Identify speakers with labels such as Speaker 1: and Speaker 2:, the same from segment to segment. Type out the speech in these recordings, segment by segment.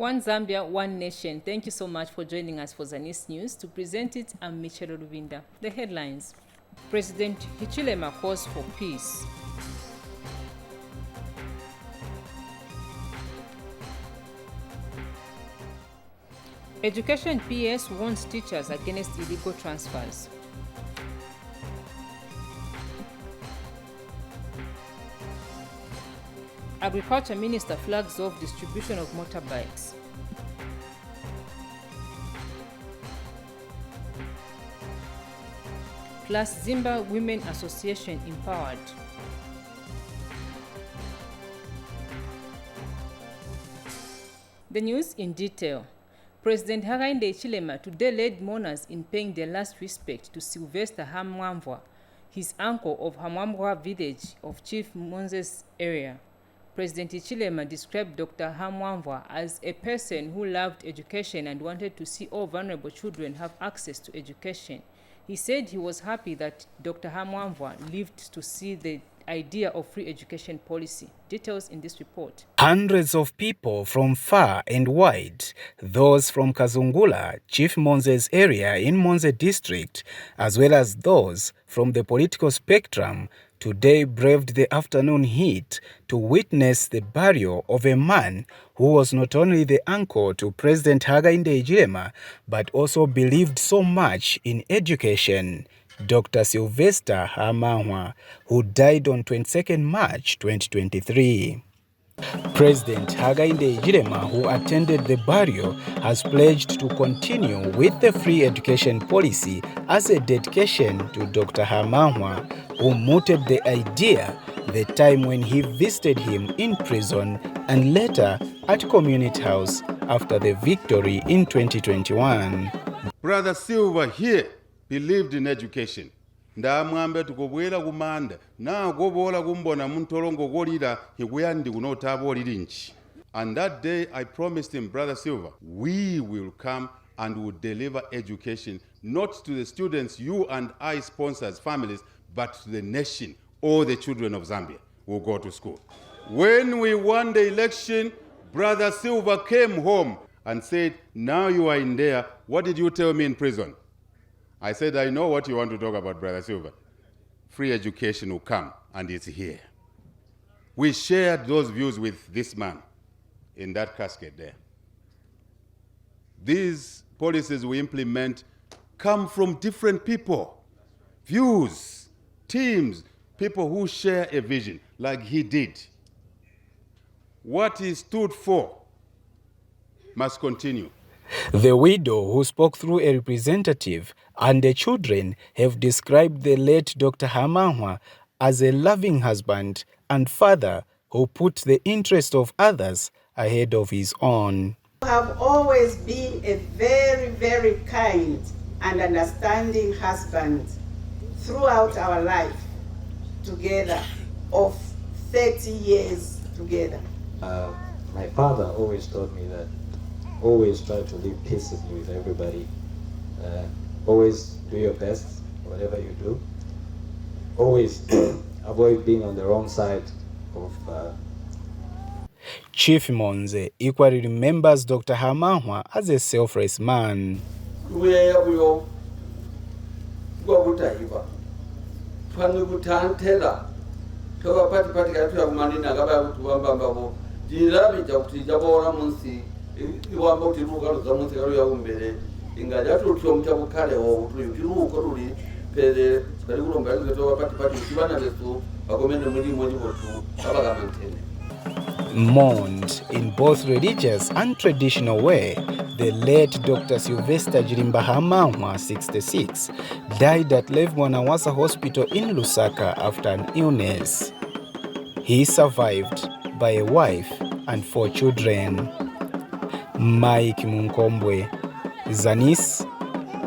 Speaker 1: One Zambia, one nation. Thank you so much for joining us for Zanis News. To present it, I'm Michelle Rubinda. The headlines. President Hichilema calls for peace. Education PS warns teachers against illegal transfers. Agriculture Minister flags off distribution of motorbikes. Plus Zimba Women Association empowered. The news in detail. President Hakainde Hichilema today led mourners in paying their last respect to Sylvester Hamwamvwa, his uncle of Hamwamvwa village of Chief Monze's area. President Hichilema described Dr. Hamwamvwa as a person who loved education and wanted to see all vulnerable children have access to education. He said he was happy that Dr. Hamwamvwa lived to see the idea of free education policy. Details in this report.
Speaker 2: Hundreds of people from far and wide, those from Kazungula, Chief Monze's area in Monze district, as well as those from the political spectrum, today braved the afternoon heat to witness the burial of a man who was not only the uncle to President Hakainde Hichilema, but also believed so much in education. Dr. Sylvester Hamwamvwa, who died on 22nd March 2023. President Hakainde Hichilema, who attended the burial, has pledged to continue with the free education policy as a dedication to Dr. Hamwamvwa, who mooted the idea the time when he visited him in prison and later at Community House after the victory in 2021.
Speaker 3: Brother Silva here believed in education. Ndamwambe tukubwera kumanda na gobola kumbona muntolongo golira hikuyandi kunotabo olirinchi. And that day I promised him, Brother Silva, we will come and will deliver education not to the students you and I sponsor as families, but to the nation. All the children of Zambia will go to school. When we won the election, Brother Silva came home and said, now you are in there, what did you tell me in prison? I said, I know what you want to talk about, Brother Silva. Free education will come, and it's here. We shared those views with this man in that casket there. These policies we implement come from different people, views, teams, people who share a vision, like he did. What he stood for must continue.
Speaker 2: The widow, who spoke through a representative, and the children have described the late Dr. Hamwamvwa as a loving husband and father who put the interest of others ahead of his own.
Speaker 4: You have always been a very, very kind and understanding husband throughout our life together of 30 years together.
Speaker 5: My father always taught me that always try to live peaceably with everybody. Always do your best, whatever you do. Always avoid being on the wrong side of...
Speaker 2: Chief Monze equally remembers Dr. Hamwamvwa as a selfless man. Mourned in both religious and traditional way, the late Dr. Sylvester Jirimba Hamwamvwa, 66, died at Lev Mwanawasa Hospital in Lusaka after an illness. He survived by a wife and 4 children. Mike Munkombwe, Zanis,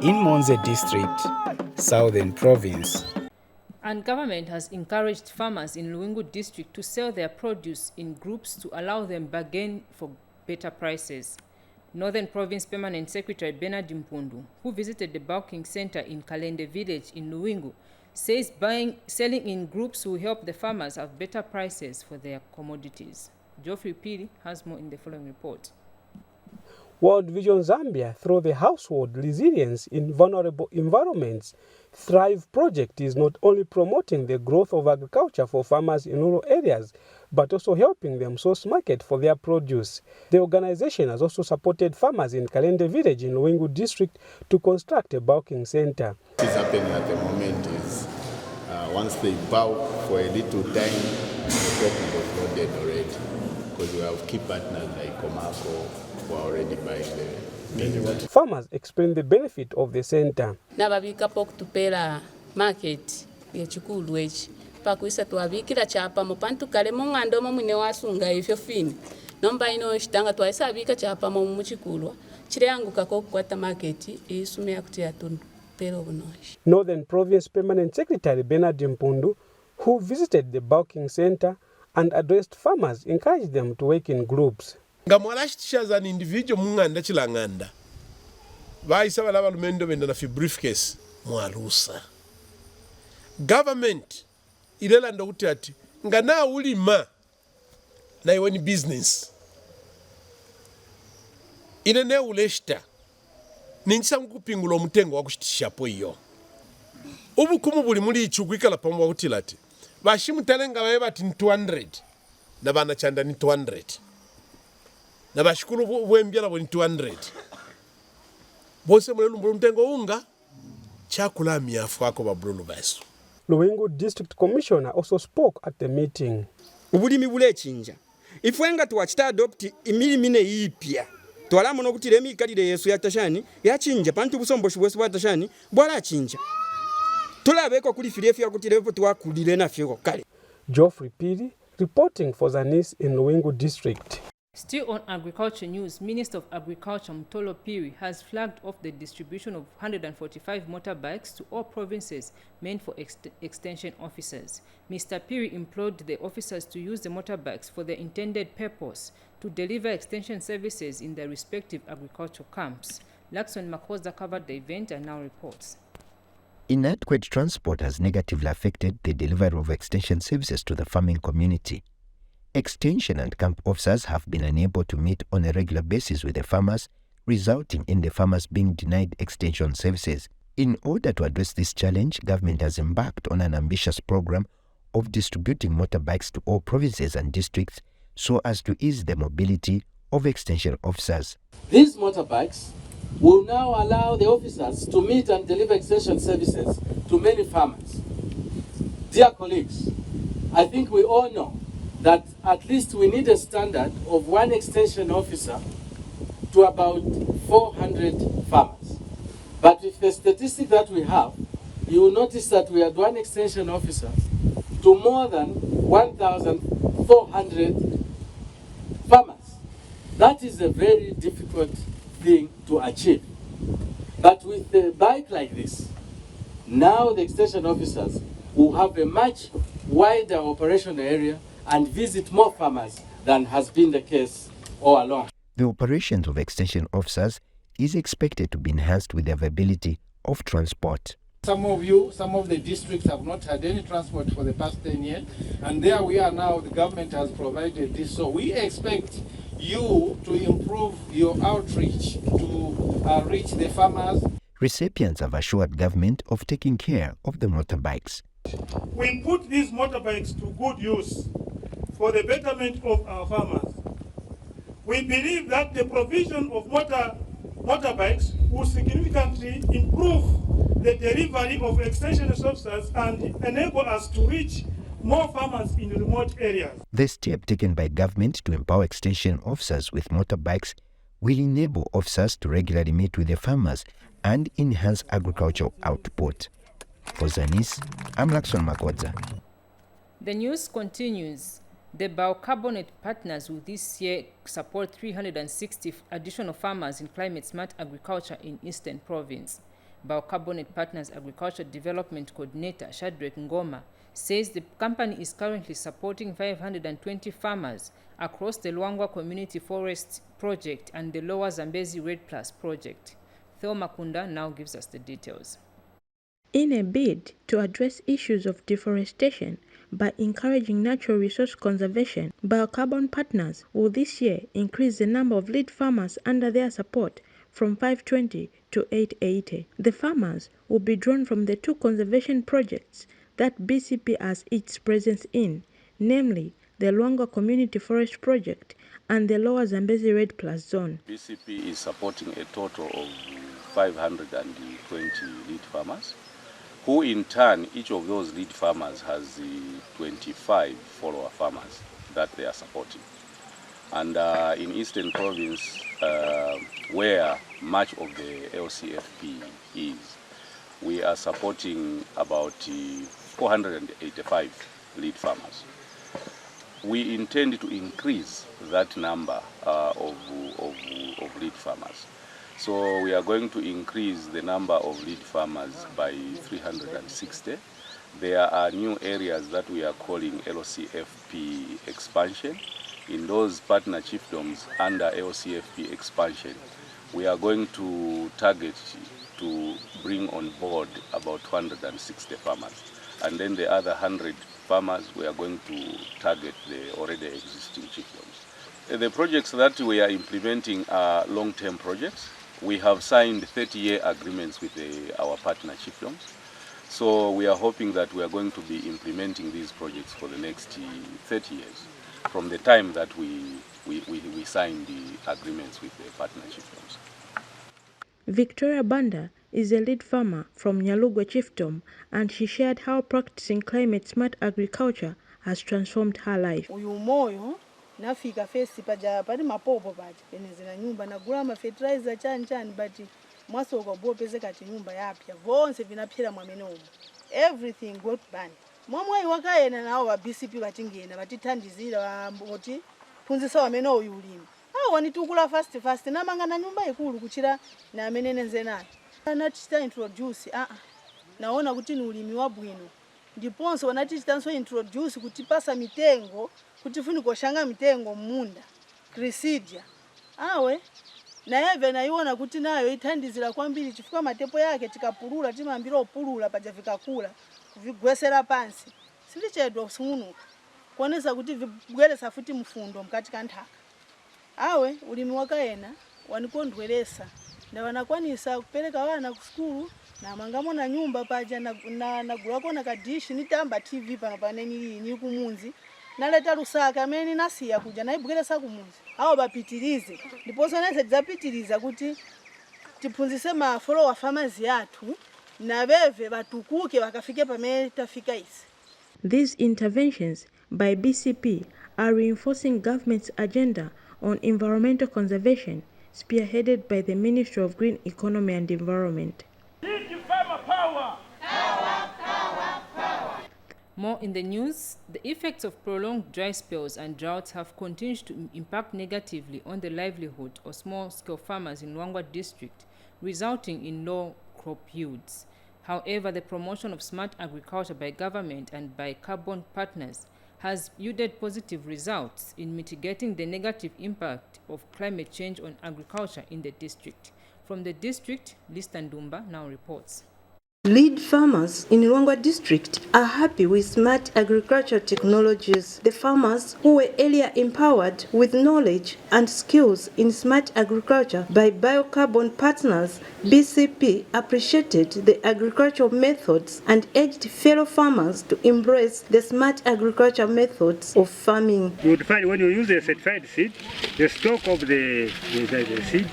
Speaker 2: in Monze district, Southern Province.
Speaker 1: And government has encouraged farmers in Luwingu district to sell their produce in groups to allow them bargain for better prices. Northern Province Permanent Secretary Bernard Mpundu, who visited the bulking center in Kalende village in Luwingu, says selling in groups will help the farmers have better prices for their commodities. Geoffrey Pili has more in the following report.
Speaker 6: World Vision Zambia, through the Household Resilience in Vulnerable Environments Thrive project, is not only promoting the growth of agriculture for farmers in rural areas, but also helping them source market for their produce. The organization has also supported farmers in Kalende village in Luwingu district to construct a bulking center.
Speaker 7: What is happening at the moment is once they bulk for a little time, the problem was not dead already, because we have key partners like Komako who are already buying the
Speaker 6: Farmers explain the benefit of the center.
Speaker 8: Nababika pokutupera market yechikulu echi pakuisa twabikira chapa mupantu kale mung'andomo mwine wasunga ifyo fini nomba ino shitanga twaisa abika chapa mu muchikulwa chire yangu kako kwata market isumia kuti yatundu pero bunoshi.
Speaker 6: Northern Province Permanent Secretary Bernard Mpundu, who visited the bulking center and addressed farmers, encouraged them to work in groups.
Speaker 9: Ngamwalashtisha an individual munganda chilanganda vaisa valava lumendo venda na fi briefcase mwalusa government ilela ndo kuti ati ngana ulima na iwe ni business ine ne uleshta ninchisa mkupingula omutengo wakushitishapo iyo ubukumu buli muri ichukwikala pamwa kuti lati vashimutalenga vaye vati ni 200 na vana chanda ni 200 na bashukuru bwembyala bwo 200 bose mulelu mtengo unga chakula miafu ako babululu basu.
Speaker 6: Luwingu District Commissioner also spoke at the meeting.
Speaker 10: Ubulimi bule chinja ifwenga tuwachita adopt imilimine ipya twalamu nokuti lemi kalire yesu yatashani yachinja pantu busomboshi bwese bwatashani bwala chinja tulabeko kuli filefya kuti lepo twakulire na fyoko kale.
Speaker 6: Geoffrey Piri reporting for Zanis in Luwingu District.
Speaker 1: Still on agriculture news, Minister of Agriculture Mtolo Piri has flagged off the distribution of 145 motorbikes to all provinces meant for extension officers. Mr. Piri implored the officers to use the motorbikes for their intended purpose to deliver extension services in their respective agricultural camps. Lakson Makosa covered the event and now reports.
Speaker 11: Inadequate transport has negatively affected the delivery of extension services to the farming community. Extension and camp officers have been unable to meet on a regular basis with the farmers, resulting in the farmers being denied extension services. In order to address this challenge, government has embarked on an ambitious program of distributing motorbikes to all provinces and districts so as to ease the mobility of extension officers.
Speaker 12: These motorbikes will now allow the officers to meet and deliver extension services to many farmers. Dear colleagues, I think we all know that at least we need a standard of one extension officer to about 400 farmers. But with the statistic that we have, you will notice that we had one extension officer to more than 1,400 farmers. That is a very difficult thing to achieve. But with a bike like this, now the extension officers will have a much wider operational area and visit more farmers than has been the case all along.
Speaker 11: The operations of extension officers is expected to be enhanced with the availability of transport.
Speaker 13: Some of the districts have not had any transport for the past 10 years, and there we are now, the government has provided this. So we expect you to improve your outreach to reach the farmers.
Speaker 11: Recipients have assured government of taking care of the motorbikes.
Speaker 14: We put these motorbikes to good use for the betterment of our farmers. We believe that the provision of motorbikes will significantly improve the delivery of extension officers and enable us to reach more farmers in remote areas.
Speaker 11: The step taken by government to empower extension officers with motorbikes will enable officers to regularly meet with the farmers and enhance agricultural output. For Zanis, I'm Lakson Makosa.
Speaker 1: The news continues. The Biocarbonate partners will this year support 360 additional farmers in climate-smart agriculture in Eastern Province. Biocarbonate Partners Agriculture Development Coordinator Shadrack Ngoma says the company is currently supporting 520 farmers across the Luangwa Community Forest Project and the Lower Zambezi Red Plus Project. Theo Makunda now gives us the details.
Speaker 15: In a bid to address issues of deforestation by encouraging natural resource conservation, Biocarbon Partners will this year increase the number of lead farmers under their support from 520 to 880. The farmers will be drawn from the 2 conservation projects that BCP has its presence in, namely the Luangwa Community Forest Project and the Lower Zambezi Red Plus Zone.
Speaker 16: BCP is supporting a total of 520 lead farmers, who in turn, each of those lead farmers has 25 follower farmers that they are supporting. And in Eastern Province, where much of the LCFP is, we are supporting about 485 lead farmers. We intend to increase that number of lead farmers. So we are going to increase the number of lead farmers by 360. There are new areas that we are calling LCFP expansion. In those partner chiefdoms under LCFP expansion, we are going to target to bring on board about 260 farmers. And then the other 100 farmers, we are going to target the already existing chiefdoms. The projects that we are implementing are long-term projects. We have signed 30-year agreements with our partner chiefdoms. So we are hoping that we are going to be implementing these projects for the next 30 years from the time that we signed the agreements with the partner chiefdoms.
Speaker 15: Victoria Banda is a lead farmer from Nyalugwe Chiefdom, and she shared how practicing climate-smart agriculture has transformed her life.
Speaker 17: Nafika fesi paja pali mapopo paja penezera nyumba nagula ma fertilizer chani but mwaso ukabopeze kati nyumba yapya vonse vinapyera mwamenomo everything got banned momwe wakayena nawo wa BCP batingena batithandizira boti phunzisa wameno uyu ulimi wanitukula fast namangana nyumba ikulu kuchira na amenene nzenayo anatita introduce naona kuti ni ulimi wabwino ndiponso wanatitanso introduce kutipasa mitengo kutifuni koshanga mitengo munda crisidia na eve naiona kuti nayo ithandizira kwambiri chifukwa matepo yake tikapulula timambira opulula paja vikakula kuvigwesera pansi silichedwa kusunuka kuonesa kuti vibweresa futi mfundo mkati kanthaka ulimi wakayena wanikondweresa na wanakwanisa kupereka wana ku skulu na mangamo na nyumba paja na gulako na kadishi nitamba TV pano paneni ni kumunzi naleta lusaka amene nasiya kuja naibweresa kumunzi bapitirize ndiponso nese dzapitiriza kuti tiphunzise ma follower farmers yathu na beve batukuke bakafike pamene tafika isi.
Speaker 15: These interventions by BCP are reinforcing government's agenda on environmental conservation, spearheaded by the Ministry of Green Economy and Environment.
Speaker 1: More in the news, the effects of prolonged dry spells and droughts have continued to impact negatively on the livelihood of small-scale farmers in Luangwa district, resulting in low crop yields. However, the promotion of smart agriculture by government and by carbon partners has yielded positive results in mitigating the negative impact of climate change on agriculture in the district. From the district, Lista Ndumba now reports.
Speaker 18: Lead farmers in Luangwa district are happy with smart agriculture technologies. The farmers who were earlier empowered with knowledge and skills in smart agriculture by Biocarbon Partners, BCP appreciated the agricultural methods and urged fellow farmers to embrace the smart agriculture methods of farming.
Speaker 19: You would find when you use a certified seed, the stalk of the seed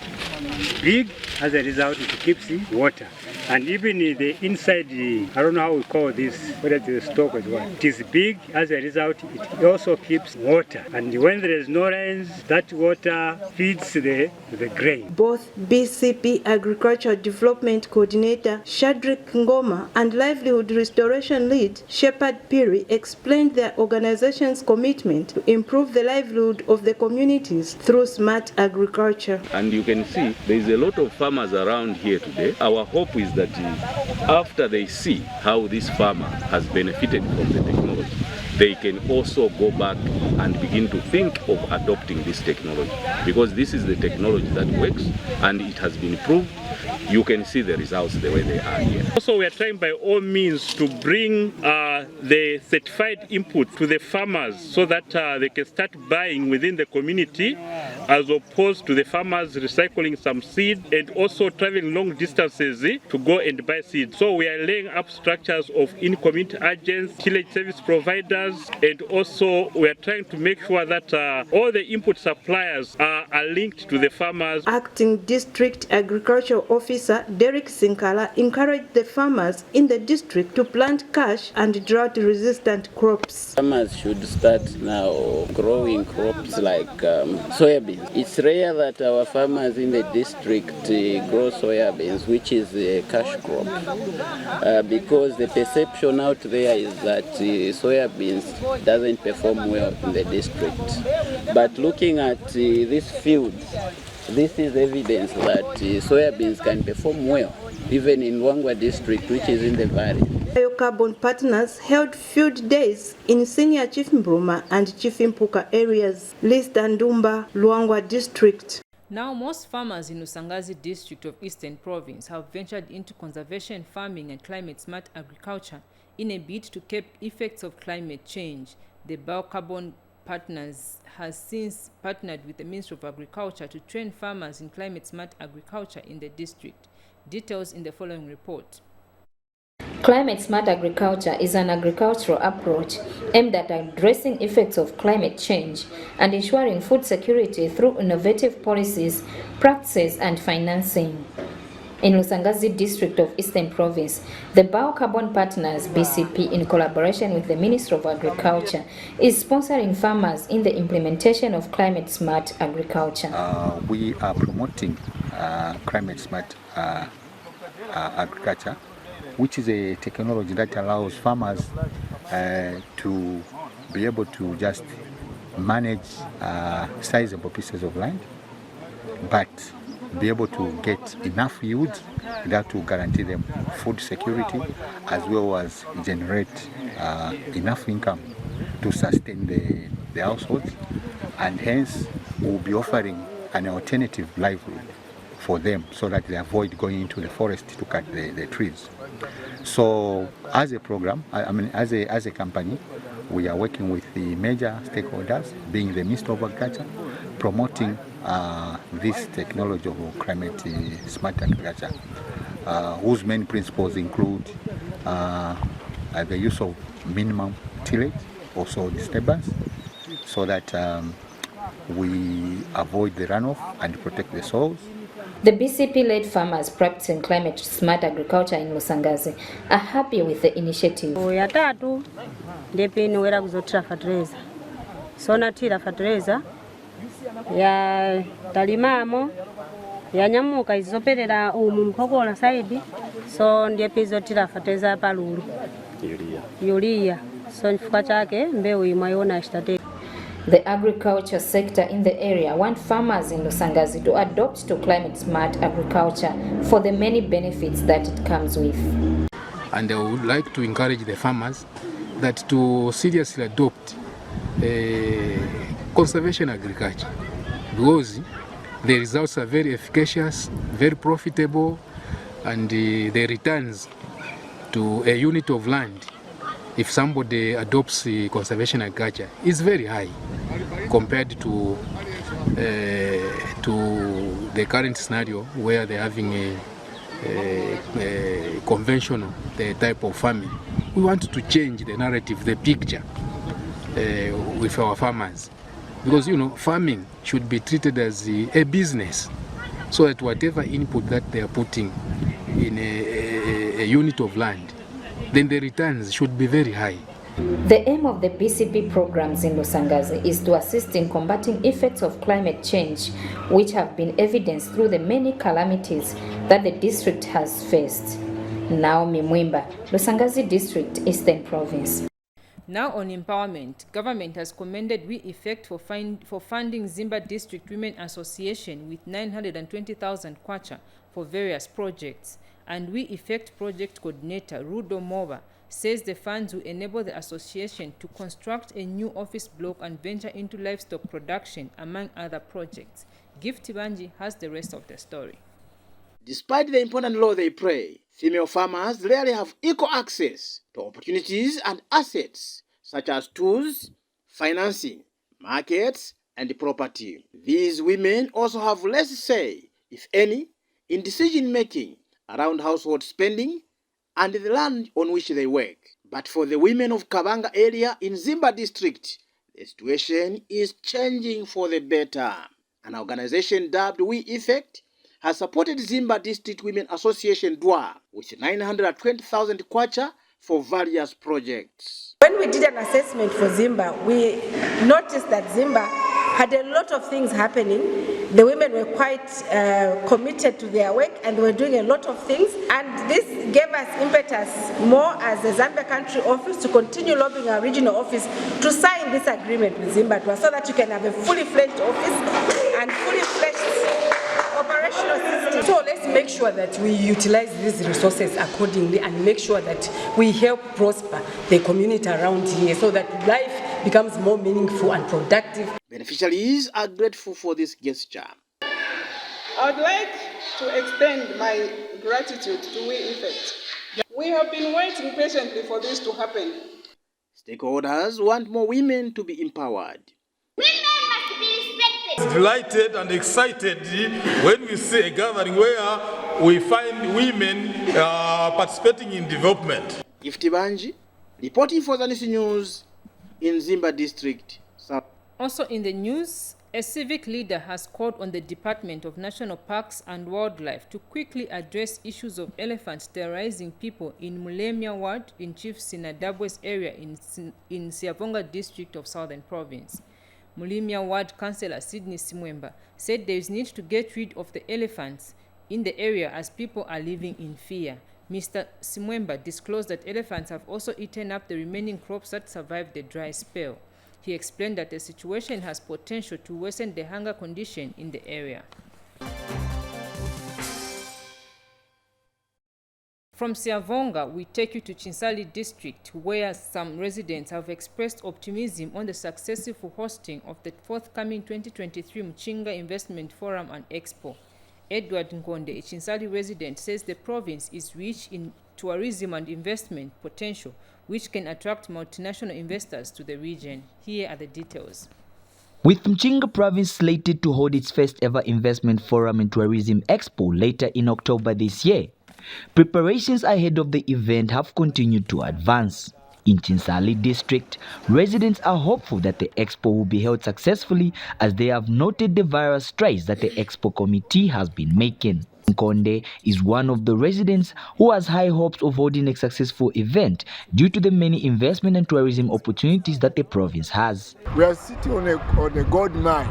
Speaker 19: big, as a result it keeps water. And even the inside, I don't know how we call this, whether the stalk is what. It is big, as a result it also keeps water. And when there is no rains, that water feeds the grain.
Speaker 18: Both BCP Agricultural Development Coordinator Shadrack Ngoma and Livelihood Restoration Lead Shepard Piri explained their organization's commitment to improve the livelihood of the communities through smart agriculture.
Speaker 16: And you can see there is a lot of farmers around here today. Our hope is that after they see how this farmer has benefited from the technology, they can also go back and begin to think of adopting this technology, because this is the technology that works and it has been proved
Speaker 20: you can see the results the way they are here.
Speaker 21: Also, we are trying by all means to bring the certified input to the farmers so that they can start buying within the community, as opposed to the farmers recycling some seed and also traveling long distances to go and buy seed. So we are laying up structures of in-community agents, tillage service providers, and also we are trying to make sure that all the input suppliers are linked to the farmers.
Speaker 18: Acting District Agricultural Officer Derek Sinkala encouraged the farmers in the district to plant cash and drought-resistant crops.
Speaker 22: Farmers should start now growing crops like soybeans. It's rare that our farmers in the district grow soybeans, which is a cash crop, because the perception out there is that soybeans doesn't perform well in the district. But looking at these fields, this is evidence that soybeans can perform well, even in Luangwa district, which is in the valley.
Speaker 18: Biocarbon partners held field days in Senior Chief Mbruma and Chief Impuka areas, List and Dumba, Luangwa district.
Speaker 1: Now, most farmers in Lusangazi district of Eastern Province have ventured into conservation farming and climate-smart agriculture in a bid to curb effects of climate change. The Biocarbon Partners has since partnered with the Ministry of Agriculture to train farmers in climate-smart agriculture in the district. Details in the following report.
Speaker 23: Climate-smart agriculture is an agricultural approach aimed at addressing effects of climate change and ensuring food security through innovative policies, practices, and financing. In Lusangazi district of Eastern Province, the Biocarbon Partners BCP, in collaboration with the Ministry of Agriculture, is sponsoring farmers in the implementation of climate-smart agriculture.
Speaker 24: We are promoting climate-smart agriculture, which is a technology that allows farmers to be able to just manage sizable pieces of land, but be able to get enough yield that will guarantee them food security, as well as generate enough income to sustain the households, and hence we'll be offering an alternative livelihood for them so that they avoid going into the forest to cut the trees. So as a program, as a company, we are working with the major stakeholders, being the Ministry of Agriculture, promoting this technology of climate smart agriculture, whose main principles include the use of minimum tillage, also disturbance, so that we avoid the runoff and protect the soils.
Speaker 23: The BCP-led farmers practicing climate-smart agriculture in Lusangazi are happy with the initiative.
Speaker 25: Ya tatu ndepeni wera kuzotira fertilizer. So natira fertilizer ya talimamo ya nyamuka izoperera umu mkokola saidi, so ndepe izotira fertilizer palulu. Yuria. So nfuka chake mbeu imwayona ishtate.
Speaker 23: The agriculture sector in the area want farmers in Lusangazi to adopt to climate-smart agriculture for the many benefits that it comes with.
Speaker 26: And I would like to encourage the farmers that to seriously adopt conservation agriculture, because the results are very efficacious, very profitable, and the returns to a unit of land, if somebody adopts conservation agriculture, is very high compared to the current scenario where they're having a conventional type of farming. We want to change the narrative, the picture with our farmers, because farming should be treated as a business, so that whatever input that they are putting in a unit of land, then the returns should be very high.
Speaker 23: The aim of the BCP programs in Lusangazi is to assist in combating effects of climate change, which have been evidenced through the many calamities that the district has faced. Naomi Mwimba, Lusangazi District, Eastern Province.
Speaker 1: Now on empowerment, government has commended We Effect for funding Zimba District Women Association with 920,000 kwacha for various projects. And We Effect project coordinator Rudo Mova says the funds will enable the association to construct a new office block and venture into livestock production, among other projects. Gift Banji has the rest of the story.
Speaker 2: Despite the important role they play, female farmers rarely have equal access to opportunities and assets such as tools, financing, markets, and property. These women also have less say, if any, in decision-making around household spending and the land on which they work. But for the women of Kabanga area in Zimba district, the situation is changing for the better. An organization dubbed We Effect has supported Zimba District Women Association DWA with 920,000 kwacha for various projects.
Speaker 3: When we did an assessment for Zimba, we noticed that Zimba had a lot of things happening. The women were quite committed to their work and they were doing a lot of things. And this gave us impetus more as the Zambia country office to continue lobbying our regional office to sign this agreement with Zimba so that you can have a fully fledged office and fully fledged operational system. So let's make sure that we utilize these resources accordingly and make sure that we help prosper the community around here so that life becomes more meaningful and productive.
Speaker 2: Beneficiaries are grateful for this gesture.
Speaker 4: I would like to extend my gratitude to We Effect. We have been waiting patiently for this to happen.
Speaker 2: Stakeholders want more women to be empowered.
Speaker 5: Delighted and excited when we see a gathering where we find women participating in development.
Speaker 2: Iftibanji, reporting for Zanis News in Zimba District.
Speaker 1: Also in the news, a civic leader has called on the Department of National Parks and Wildlife to quickly address issues of elephants terrorizing people in Mulemya Ward in Chief Sinadabwe's area in Siavonga District of Southern Province. Mulemya Ward Councillor Sydney Simwemba said there is need to get rid of the elephants in the area as people are living in fear. Mr. Simwemba disclosed that elephants have also eaten up the remaining crops that survived the dry spell. He explained that the situation has potential to worsen the hunger condition in the area. From Siavonga, we take you to Chinsali district, where some residents have expressed optimism on the successful hosting of the forthcoming 2023 Mchinga Investment Forum and Expo. Edward Nkonde, a Chinsali resident, says the province is rich in tourism and investment potential, which can attract multinational investors to the region. Here are the details.
Speaker 7: With Mchinga province slated to hold its first ever investment forum and tourism expo later in October this year, preparations ahead of the event have continued to advance. In Chinsali district, residents are hopeful that the expo will be held successfully as they have noted the various strides that the expo committee has been making. Nkonde is one of the residents who has high hopes of holding a successful event due to the many investment and tourism opportunities that the province has.
Speaker 8: We are sitting on a gold mine.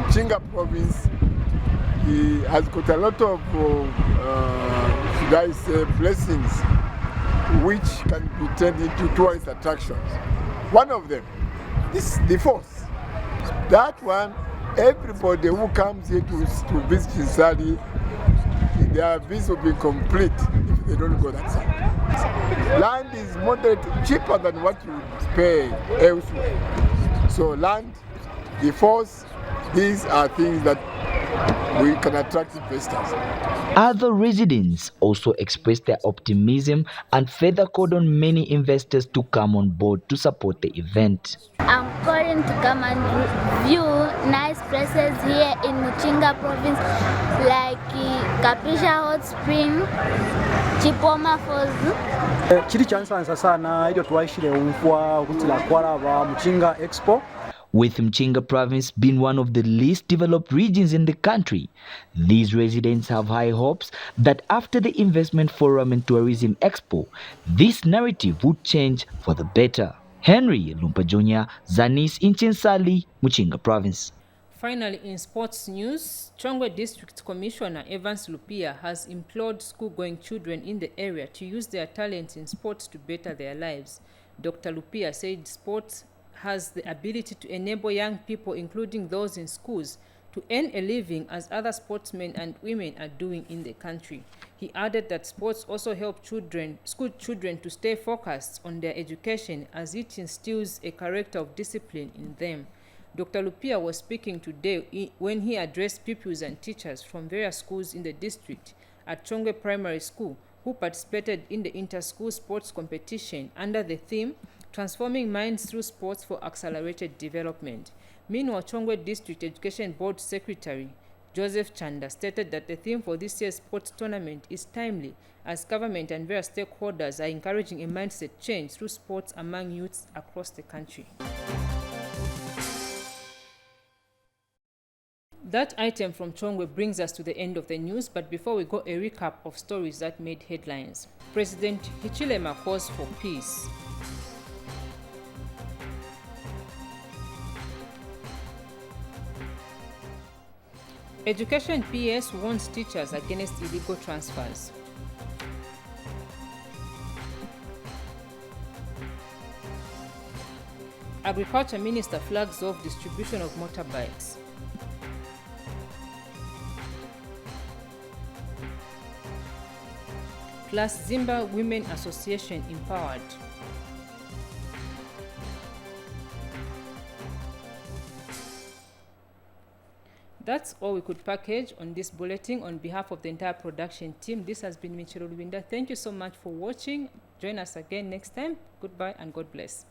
Speaker 8: Mchinga province has got a lot of, should I say, blessings which can be turned into tourist attractions. One of them is the force. That one, everybody who comes here to visit Chinsali, their visa will be complete if they don't go that side. Land is moderate, cheaper than what you pay elsewhere. So land, the force, these are things that we can attract investors.
Speaker 7: Other residents also expressed their optimism and further called on many investors to come on board to support the event.
Speaker 27: I'm calling to come and view nice places here in Mchinga province like Kapisha Hot Spring, Chipoma Falls.
Speaker 28: Chiri chansansa sana idio tuwaishile umfwa kutila kwala Mchinga Expo.
Speaker 7: With Mchinga province being one of the least developed regions in the country, these residents have high hopes that after the Investment Forum and Tourism Expo, this narrative would change for the better. Henry Lumpa Jr., Zanis in Chinsali, Mchinga province.
Speaker 1: Finally, in sports news, Chongwe District Commissioner Evans Lupia has implored school-going children in the area to use their talents in sports to better their lives. Dr. Lupia said sports has the ability to enable young people, including those in schools, to earn a living as other sportsmen and women are doing in the country. He added that sports also help school children to stay focused on their education as it instills a character of discipline in them. Dr. Lupia was speaking today when he addressed pupils and teachers from various schools in the district at Chongwe Primary School who participated in the inter-school sports competition under the theme Transforming Minds Through Sports for Accelerated Development. Meanwhile, Chongwe District Education Board Secretary Joseph Chanda stated that the theme for this year's sports tournament is timely, as government and various stakeholders are encouraging a mindset change through sports among youths across the country. That item from Chongwe brings us to the end of the news, but before we go, a recap of stories that made headlines. President Hichilema calls for peace. Education PS warns teachers against illegal transfers. Agriculture Minister flags off distribution of motorbikes. Plus, Zimba Women Association empowered. That's all we could package on this bulletin. On behalf of the entire production team, this has been Michiro Lubinda. Thank you so much for watching. Join us again next time. Goodbye and God bless.